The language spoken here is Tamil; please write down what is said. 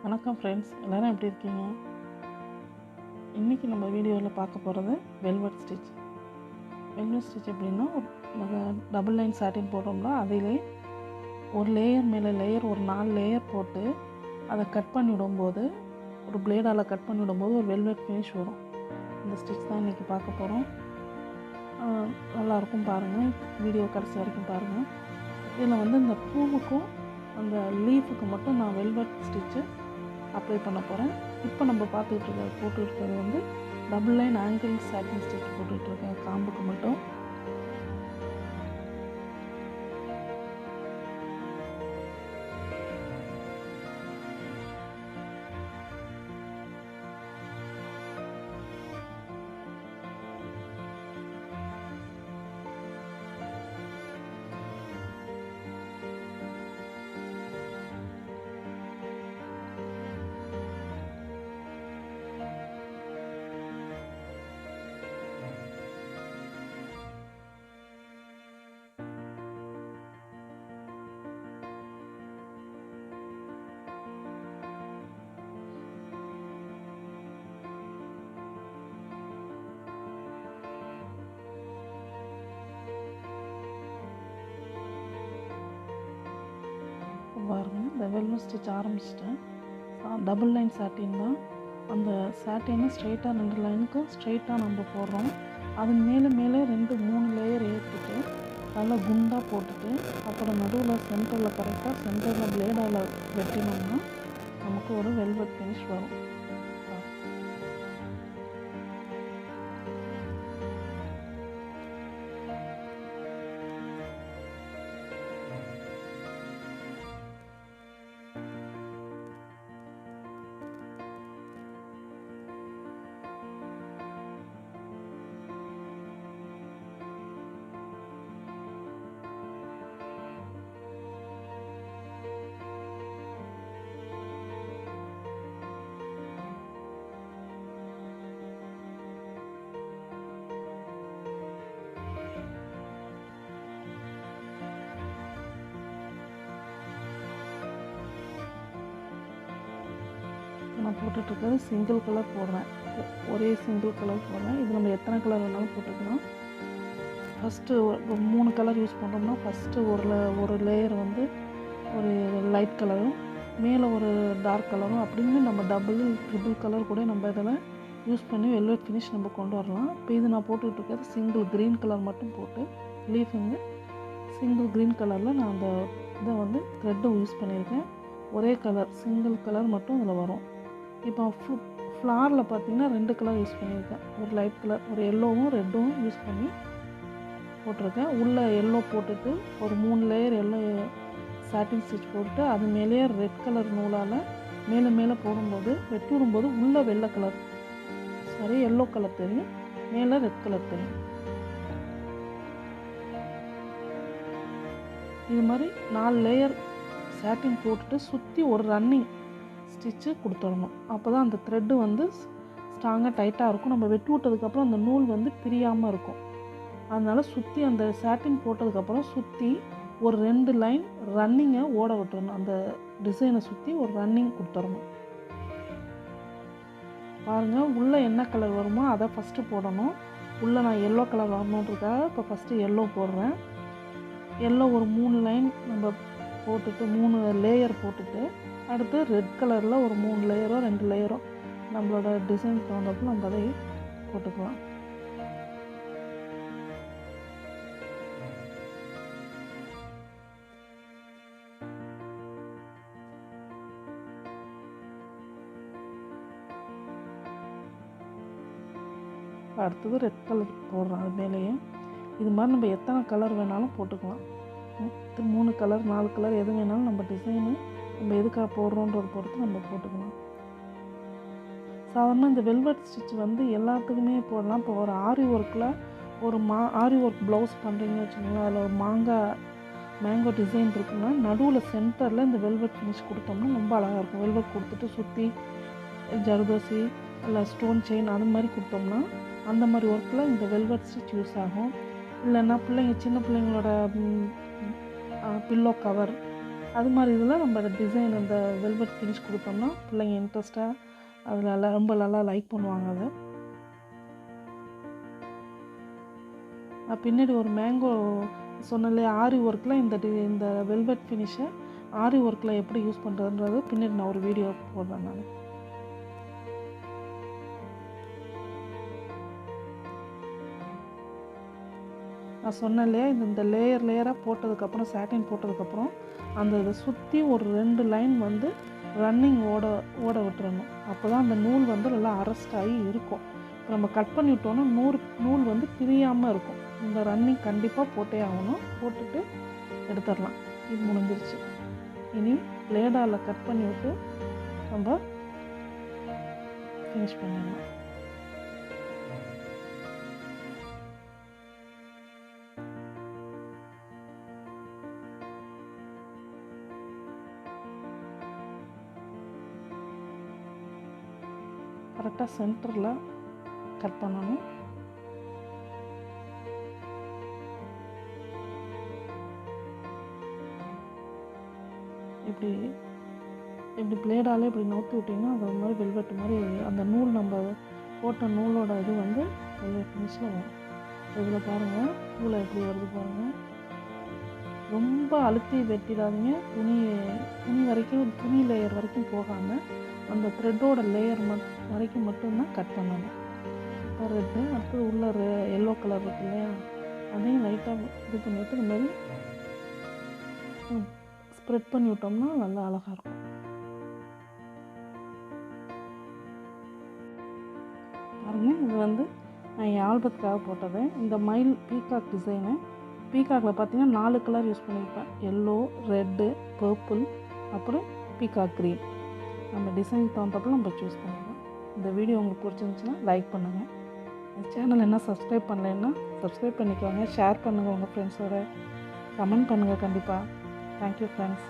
வணக்கம் ஃப்ரெண்ட்ஸ், எல்லோரும் எப்படி இருக்கீங்க? இன்றைக்கி நம்ம வீடியோவில் பார்க்க போகிறது வெல்வெட் ஸ்டிச். வெல்வெட் ஸ்டிச் எப்படின்னா, நம்ம டபுள் லைன் சாட்டின் போடுறோம்னா அதிலே ஒரு லேயர் மேலே லேயர் ஒரு 4 லேயர் போட்டு அதை கட் பண்ணி விடும்போது, ஒரு பிளேடால் கட் பண்ணி விடும்போது ஒரு வெல்வெட் ஃபினிஷ் வரும். இந்த ஸ்டிச் தான் இன்றைக்கி பார்க்க போகிறோம். நல்லாயிருக்கும், பாருங்கள், வீடியோ கடைசி வரைக்கும் பாருங்கள். இதில் வந்து இந்த பூவுக்கும் அந்த லீஃபுக்கு மட்டும் நான் வெல்வெட் ஸ்டிச்சு அப்ளை பண்ண போகிறேன். இப்போ நம்ம போட்டுருக்கிறது வந்து டபுள் லைன் ஆங்கிள் சாட்டின் ஸ்டிச் போட்டுட்ருக்கேன் காம்புக்கு மட்டும். பாருங்கள், இந்த வெல்வெட் ஸ்டிச் ஆரம்பிச்சிட்டேன். டபுள் லைன் சாட்டின் தான். அந்த சாட்டினை ஸ்ட்ரெயிட்டாக 2 லைனுக்கும் ஸ்ட்ரெயிட்டாக நம்ம போடுறோம். அது மேலே 2-3 லேயர் ஏற்றிட்டு நல்லா குண்டாக போட்டுட்டு, அப்புறம் நடுவில் சென்டரில் கரெக்டாக சென்டரில் பிளேடால் வெட்டினோம்னா நமக்கு ஒரு வெல்வெட் ஃபினிஷ் வரும். நான் போட்டுட்ருக்கிறது சிங்கிள் கலர் போடுறேன். ஒரே சிங்கிள் கலர் போடுறேன். இது நம்ம எத்தனை கலர் வேணாலும் போட்டுக்கலாம். ஃபஸ்ட்டு 3 கலர் யூஸ் பண்ணுறோம்னா, ஃபஸ்ட்டு ஒரு லேயர் வந்து ஒரு லைட் கலரும் மேலே ஒரு டார்க் கலரும் அப்படின்னு நம்ம ட்ரிபிள் கலர் கூட நம்ம இதில் யூஸ் பண்ணி வெல்வெட் ஃபினிஷ் நம்ம கொண்டு வரலாம். இப்போ இது நான் போட்டுட்ருக்கிறது சிங்கிள் க்ரீன் கலர் மட்டும் போட்டு லீஃபுங்க சிங்கிள் க்ரீன் கலரில் நான் அந்த இதை வந்து த்ரெட்டும் யூஸ் பண்ணியிருக்கேன். ஒரே கலர் சிங்கிள் கலர் மட்டும் இதில் வரும். இப்போ ஃப்ளாரில் பார்த்திங்கன்னா 2 கலர் யூஸ் பண்ணியிருக்கேன். ஒரு லைட் கலர், ஒரு எல்லோவும் ரெட்டும் யூஸ் பண்ணி போட்டிருக்கேன். உள்ளே எல்லோ போட்டுட்டு ஒரு 3 லேயர் எல்லோ சாட்டின் ஸ்டிச் போட்டுட்டு அது மேலேயே ரெட் கலர் நூலால் மேலே போடும்போது வெட்டி விடும்போது உள்ளே வெள்ளை கலர் எல்லோ கலர் தெரியும், மேலே ரெட் கலர் தெரியும். இது மாதிரி 4 லேயர் சாட்டின் போட்டுட்டு சுற்றி ஒரு ரன்னிங் ஸ்டிச்சு கொடுத்துடணும். அப்போ தான் அந்த த்ரெட்டு வந்து ஸ்ட்ராங்காக டைட்டாக இருக்கும். நம்ம வெட்டி விட்டதுக்கப்புறம் அந்த நூல் வந்து பிரியாமல் இருக்கும். அதனால் சுற்றி அந்த சாட்டின் போட்டதுக்கப்புறம் சுற்றி ஒரு 2 லைன் ரன்னிங்கை ஓட விட்டுறணும். அந்த டிசைனை சுற்றி ஒரு ரன்னிங் கொடுத்துடணும். பாருங்கள், உள்ளே என்ன கலர் வருமோ அதை ஃபஸ்ட்டு போடணும். உள்ளே நான் எல்லோ கலர் வரணுன்றதுக்காக இப்போ ஃபஸ்ட்டு எல்லோ போடுறேன். எல்லோ ஒரு 3 லைன் நம்ம போட்டுட்டு 3 லேயர் போட்டுட்டு அடுத்து ரெட் கலரில் ஒரு 3 லேயரோ 2 லேயரோ நம்மளோட டிசைன் தகுந்தப்போ நம்ம அதை போட்டுக்கலாம். அடுத்தது ரெட் கலர் போடுறோம் அது மேலேயே. இது மாதிரி நம்ம எத்தனை கலர் வேணாலும் போட்டுக்கலாம். 3 கலர் 4 கலர் எது வேணாலும் நம்ம டிசைனு நம்ம எதுக்காக போடுறோன்றதை பொறுத்து நம்ம போட்டுக்கலாம். சாதாரணமாக இந்த வெல்வெட் ஸ்டிச் வந்து எல்லாத்துக்குமே போடலாம். இப்போ ஒரு ஆரி ஒர்க்கில் ஆரி ஒர்க் ப்ளவுஸ் பண்ணுறீங்கன்னு வச்சுக்கோங்களேன், அதில் ஒரு மேங்கோ டிசைன் இருக்குன்னா நடுவில் சென்டரில் இந்த வெல்வெட் ஃபினிஷ் கொடுத்தோம்னா ரொம்ப அழகாக இருக்கும். வெல்வெட் கொடுத்துட்டு சுற்றி ஜர்தோசி இல்லை ஸ்டோன் செயின் அது மாதிரி கொடுத்தோம்னா அந்த மாதிரி ஒர்க்கில் இந்த வெல்வெட் ஸ்டிச் யூஸ் ஆகும். இல்லைன்னா சின்ன பிள்ளைங்களோட பில்லோ கவர் அது மாதிரி இதில் நம்ம டிசைன் இந்த வெல்வெட் ஃபினிஷ் கொடுத்தோம்னா பிள்ளைங்க இன்ட்ரெஸ்ட்டாக அதில் ரொம்ப நல்லா லைக் பண்ணுவாங்க அதை. நான் பின்னாடி ஒரு மேங்கோ சொன்னல ஆரி ஒர்க்கில் இந்த வெல்வெட் ஃபினிஷை ஆரி ஒர்க்கில் எப்படி யூஸ் பண்ணுறதுன்றது பின்னாடி நான் ஒரு வீடியோ போடுறேன். நான் சொன்னேன் இல்லையா, இந்த லேயராக போட்டதுக்கப்புறம் சாட்டின் போட்டதுக்கப்புறம் அந்த இதை சுற்றி ஒரு 2 லைன் வந்து ரன்னிங் ஓட விட்டுறணும். அப்போ தான் அந்த நூல் வந்து நல்லா அரெஸ்ட் ஆகி இருக்கும். இப்போ நம்ம கட் பண்ணி விட்டோன்னா நூல் வந்து பிரியாமல் இருக்கும். இந்த ரன்னிங் கண்டிப்பாக போட்டே ஆகணும். போட்டுட்டு எடுத்துடலாம். இது முடிஞ்சிருச்சு. இனி பிளேடால் கட் பண்ணி விட்டு நம்ம ஃபினிஷ் பண்ணிடலாம். கரெக்டாக சென்டரில் கட் பண்ணணும். இப்படி பிளேடாலே இப்படி நோக்கி விட்டிங்கன்னா அது மாதிரி வெல்வெட் மாதிரி அந்த நூல் நம்ம போட்ட நூலோட இது வந்து வெல்வெட் ஃபினிஷில் வரும். இதில் பாருங்கள் நூலை எப்படி வருது பாருங்கள். ரொம்ப அழுத்தி வெட்டிடாதீங்க. துணி வரைக்கும், துணி லேயர் வரைக்கும் போகாமல் அந்த த்ரெட்டோட லேயர் வரைக்கும் மட்டும்தான் கட் பண்ணணும். இப்போ ரெட்டு அடுத்தது உள்ள எல்லோ கலர் இருக்கு இல்லையா, அதையும் லைட்டாக இது பண்ணிவிட்டு இந்த மாதிரி ஸ்ப்ரெட் பண்ணி விட்டோம்னா நல்லா அழகாக இருக்கும். பாருங்கள், இது வந்து நான் என் ஆல்பத்துக்காக போட்டது. இந்த மயில் பீகாக் டிசைனு. பீகாக்கில் பார்த்தீங்கன்னா 4 கலர் யூஸ் பண்ணியிருப்பேன். எல்லோ, ரெட்டு, பர்பிள், அப்புறம் பீகாக் க்ரீன். நம்ம டிசைனுக்கு தகுந்தப்போ நம்ம சூஸ் பண்ணிக்கலாம். இந்த வீடியோ உங்களுக்கு பிடிச்சிருந்துச்சுன்னா லைக் பண்ணுங்கள். என் சேனல் என்ன சப்ஸ்கிரைப் பண்ணலைன்னா சப்ஸ்கிரைப் பண்ணிக்கோங்க. ஷேர் பண்ணுங்கள் உங்கள் ஃப்ரெண்ட்ஸோட. கமெண்ட் பண்ணுங்கள் கண்டிப்பாக. Thank you friends.